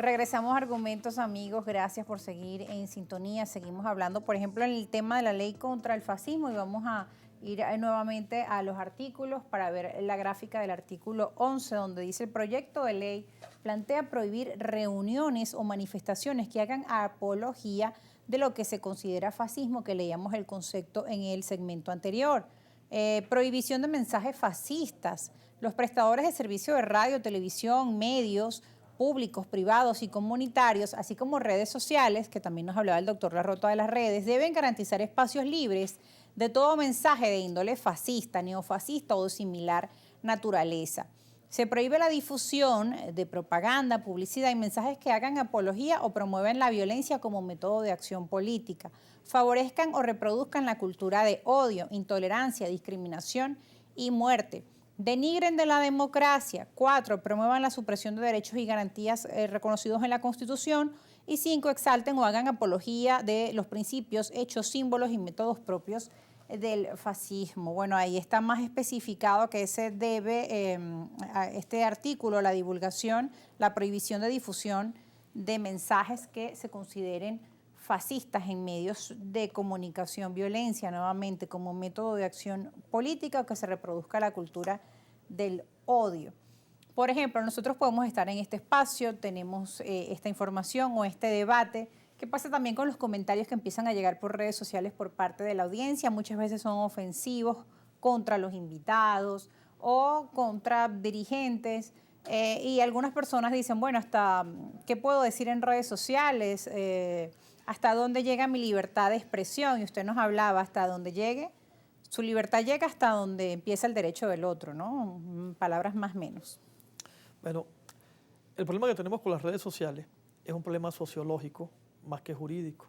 Regresamos a Argumentos, amigos. Gracias por seguir en sintonía. Seguimos hablando, por ejemplo, en el tema de la ley contra el fascismo y vamos a ir nuevamente a los artículos para ver la gráfica del artículo 11, donde dice el proyecto de ley plantea prohibir reuniones o manifestaciones que hagan apología de lo que se considera fascismo, que leíamos el concepto en el segmento anterior. Prohibición de mensajes fascistas. Los prestadores de servicio de radio, televisión, medios públicos, privados y comunitarios, así como redes sociales, que también nos hablaba el doctor Larrota de las redes, deben garantizar espacios libres de todo mensaje de índole fascista, neofascista o de similar naturaleza. Se prohíbe la difusión de propaganda, publicidad y mensajes que hagan apología o promuevan la violencia como método de acción política, favorezcan o reproduzcan la cultura de odio, intolerancia, discriminación y muerte. Denigren de la democracia. 4. Promuevan la supresión de derechos y garantías reconocidos en la Constitución. Y 5. Exalten o hagan apología de los principios, hechos, símbolos y métodos propios del fascismo. Bueno, ahí está más especificado que se debe a este artículo, la divulgación, la prohibición de difusión de mensajes que se consideren fascistas en medios de comunicación, violencia nuevamente como método de acción política o que se reproduzca la cultura del odio. Por ejemplo, nosotros podemos estar en este espacio, tenemos esta información o este debate. ¿Qué pasa también con los comentarios que empiezan a llegar por redes sociales por parte de la audiencia? Muchas veces son ofensivos contra los invitados o contra dirigentes. Y algunas personas dicen, bueno, hasta ¿qué puedo decir en redes sociales? ¿Hasta dónde llega mi libertad de expresión? Y usted nos hablaba hasta dónde llegue. Su libertad llega hasta donde empieza el derecho del otro, ¿no? Palabras más menos. Bueno, el problema que tenemos con las redes sociales es un problema sociológico más que jurídico.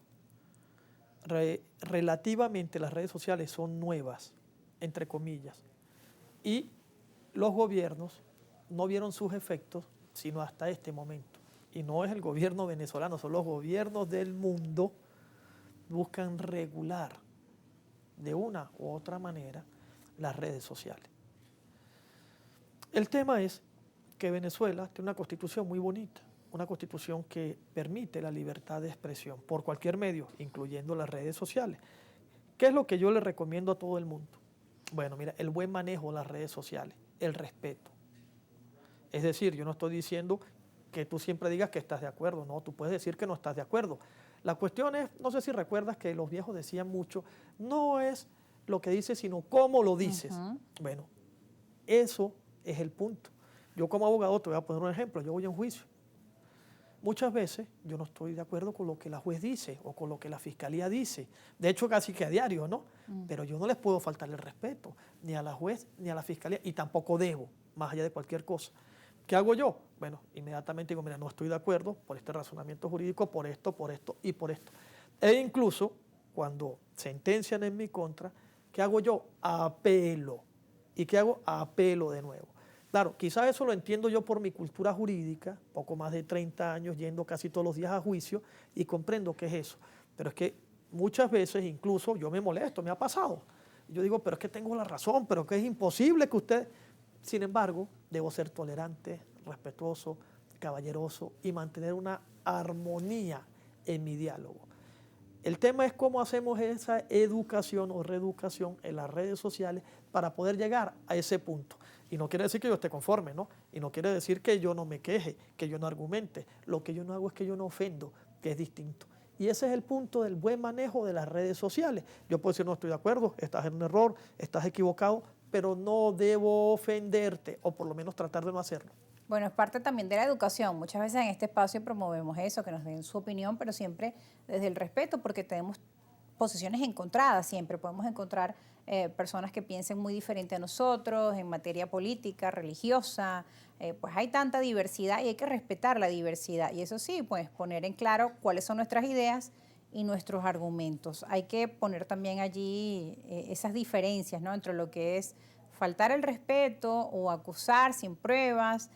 Relativamente las redes sociales son nuevas, entre comillas, y los gobiernos no vieron sus efectos sino hasta este momento. Y no es el gobierno venezolano, son los gobiernos del mundo buscan regular de una u otra manera las redes sociales. El tema es que Venezuela tiene una constitución muy bonita, una constitución que permite la libertad de expresión por cualquier medio, incluyendo las redes sociales. ¿Qué es lo que yo le recomiendo a todo el mundo? Bueno, mira, el buen manejo de las redes sociales, el respeto. Es decir, yo no estoy diciendo que tú siempre digas que estás de acuerdo, no, tú puedes decir que no estás de acuerdo. La cuestión es, no sé si recuerdas que los viejos decían mucho, no es lo que dices, sino cómo lo dices. Bueno, eso es el punto. Yo como abogado te voy a poner un ejemplo, yo voy a un juicio. Muchas veces yo no estoy de acuerdo con lo que la juez dice o con lo que la fiscalía dice. De hecho, casi que a diario, ¿no? Pero yo no les puedo faltar el respeto, ni a la juez, ni a la fiscalía, y tampoco debo, más allá de cualquier cosa. ¿Qué hago yo? Bueno, inmediatamente digo, mira, no estoy de acuerdo por este razonamiento jurídico, por esto y por esto. E incluso, cuando sentencian en mi contra, ¿qué hago yo? Apelo. ¿Y qué hago? Apelo de nuevo. Claro, quizás eso lo entiendo yo por mi cultura jurídica, poco más de 30 años yendo casi todos los días a juicio y comprendo qué es eso. Pero es que muchas veces incluso yo me molesto, me ha pasado. Yo digo, pero es que tengo la razón, pero que es imposible que usted... Sin embargo, debo ser tolerante, respetuoso, caballeroso y mantener una armonía en mi diálogo. El tema es cómo hacemos esa educación o reeducación en las redes sociales para poder llegar a ese punto. Y no quiere decir que yo esté conforme, ¿no? Y no quiere decir que yo no me queje, que yo no argumente. Lo que yo no hago es que yo no ofendo, que es distinto. Y ese es el punto del buen manejo de las redes sociales. Yo puedo decir, no estoy de acuerdo, estás en un error, estás equivocado, pero no debo ofenderte, o por lo menos tratar de no hacerlo. Bueno, es parte también de la educación. Muchas veces en este espacio promovemos eso, que nos den su opinión, pero siempre desde el respeto, porque tenemos posiciones encontradas, siempre podemos encontrar personas que piensen muy diferente a nosotros en materia política, religiosa, pues hay tanta diversidad y hay que respetar la diversidad. Y eso sí, pues poner en claro cuáles son nuestras ideas y nuestros argumentos. Hay que poner también allí esas diferencias, ¿no? Entre lo que es faltar el respeto o acusar sin pruebas,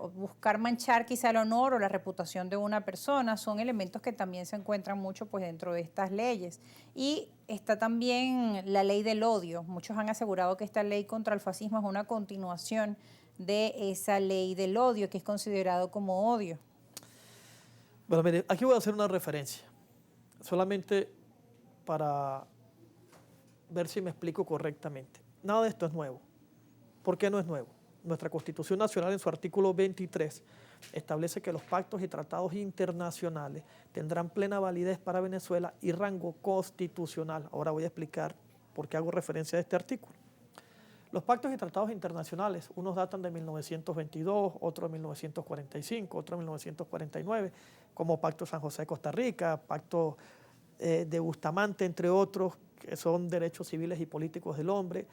o buscar manchar quizá el honor o la reputación de una persona, son elementos que también se encuentran mucho pues dentro de estas leyes. Y está también la ley del odio. Muchos han asegurado que esta ley contra el fascismo es una continuación de esa ley del odio, que es considerado como odio. Bueno, mire, aquí voy a hacer una referencia, solamente para ver si me explico correctamente. Nada de esto es nuevo. ¿Por qué no es nuevo? Nuestra Constitución Nacional en su artículo 23 establece que los pactos y tratados internacionales tendrán plena validez para Venezuela y rango constitucional. Ahora voy a explicar por qué hago referencia a este artículo. Los pactos y tratados internacionales, unos datan de 1922, otros de 1945, otros de 1949, como Pacto San José de Costa Rica, Pacto de Bustamante, entre otros, que son derechos civiles y políticos del hombre,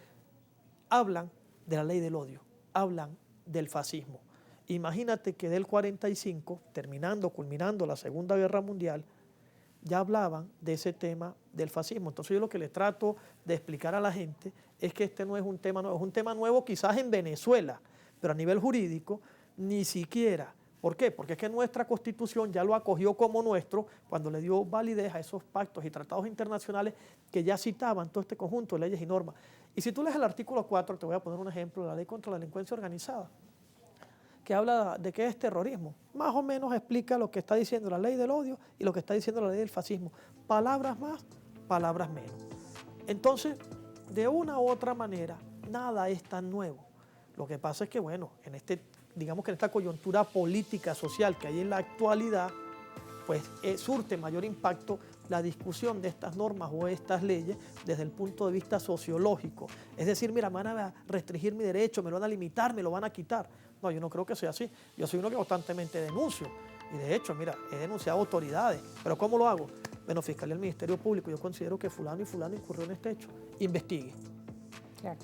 hablan de la ley del odio, hablan del fascismo. Imagínate que del 45, culminando la Segunda Guerra Mundial, ya hablaban de ese tema del fascismo. Entonces yo lo que le trato de explicar a la gente es que este no es un tema nuevo, es un tema nuevo quizás en Venezuela, pero a nivel jurídico ni siquiera. ¿Por qué? Porque es que nuestra Constitución ya lo acogió como nuestro cuando le dio validez a esos pactos y tratados internacionales que ya citaban todo este conjunto de leyes y normas. Y si tú lees el artículo 4, te voy a poner un ejemplo de la Ley contra la Delincuencia Organizada, que habla de qué es terrorismo. Más o menos explica lo que está diciendo la ley del odio y lo que está diciendo la ley del fascismo. Palabras más, palabras menos. Entonces, de una u otra manera, nada es tan nuevo. Lo que pasa es que, bueno, digamos que en esta coyuntura política, social que hay en la actualidad, pues surte mayor impacto la discusión de estas normas o estas leyes desde el punto de vista sociológico. Es decir, mira, me van a restringir mi derecho, me lo van a limitar, me lo van a quitar. No, yo no creo que sea así. Yo soy uno que constantemente denuncio. Y de hecho, mira, he denunciado autoridades. ¿Pero cómo lo hago? Bueno, Fiscalía del Ministerio Público, yo considero que fulano y fulano incurrió en este hecho. Investigue. Claro.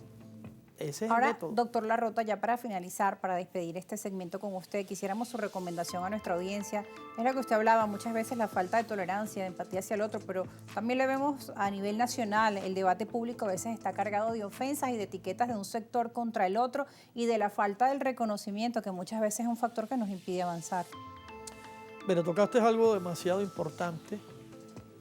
Ese es Ahora, el método. doctor Larrota, ya para finalizar, para despedir este segmento con usted, quisiéramos su recomendación a nuestra audiencia. Es lo que usted hablaba, muchas veces la falta de tolerancia, de empatía hacia el otro, pero también le vemos a nivel nacional, el debate público a veces está cargado de ofensas y de etiquetas de un sector contra el otro y de la falta del reconocimiento, que muchas veces es un factor que nos impide avanzar. Pero tocaste algo demasiado importante.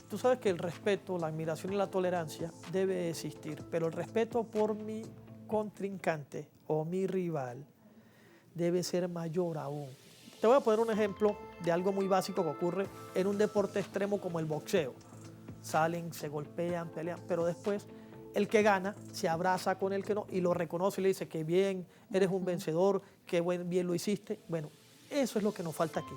Tú sabes que el respeto, la admiración y la tolerancia debe existir, pero el respeto por mi contrincante o mi rival debe ser mayor aún. Te voy a poner un ejemplo de algo muy básico que ocurre en un deporte extremo como el boxeo. Salen, se golpean, pelean, pero después el que gana se abraza con el que no y lo reconoce y le dice que bien, eres un vencedor, que bien lo hiciste. Bueno, eso es lo que nos falta aquí.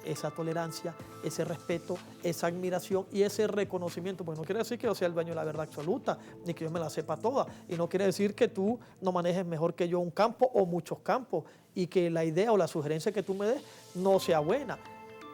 Esa tolerancia, ese respeto, esa admiración y ese reconocimiento. Pues no quiere decir que yo sea el dueño de la verdad absoluta, ni que yo me la sepa toda. Y no quiere decir que tú no manejes mejor que yo un campo o muchos campos y que la idea o la sugerencia que tú me des no sea buena.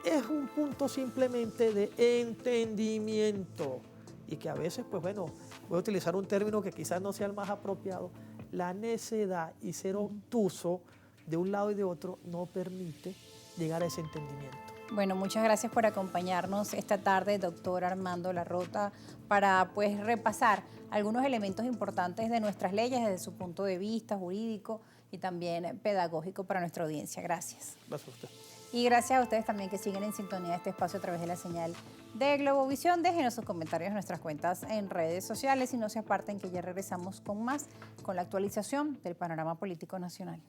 Es un punto simplemente de entendimiento y que a veces, pues bueno, voy a utilizar un término que quizás no sea el más apropiado. La necedad y ser obtuso de un lado y de otro no permite llegar a ese entendimiento. Bueno, muchas gracias por acompañarnos esta tarde, doctor Armando Larrota, para pues repasar algunos elementos importantes de nuestras leyes desde su punto de vista jurídico y también pedagógico para nuestra audiencia. Gracias. Gracias a usted. Y gracias a ustedes también que siguen en sintonía de este espacio a través de la señal de Globovisión. Déjenos sus comentarios en nuestras cuentas en redes sociales y no se aparten que ya regresamos con más, con la actualización del panorama político nacional.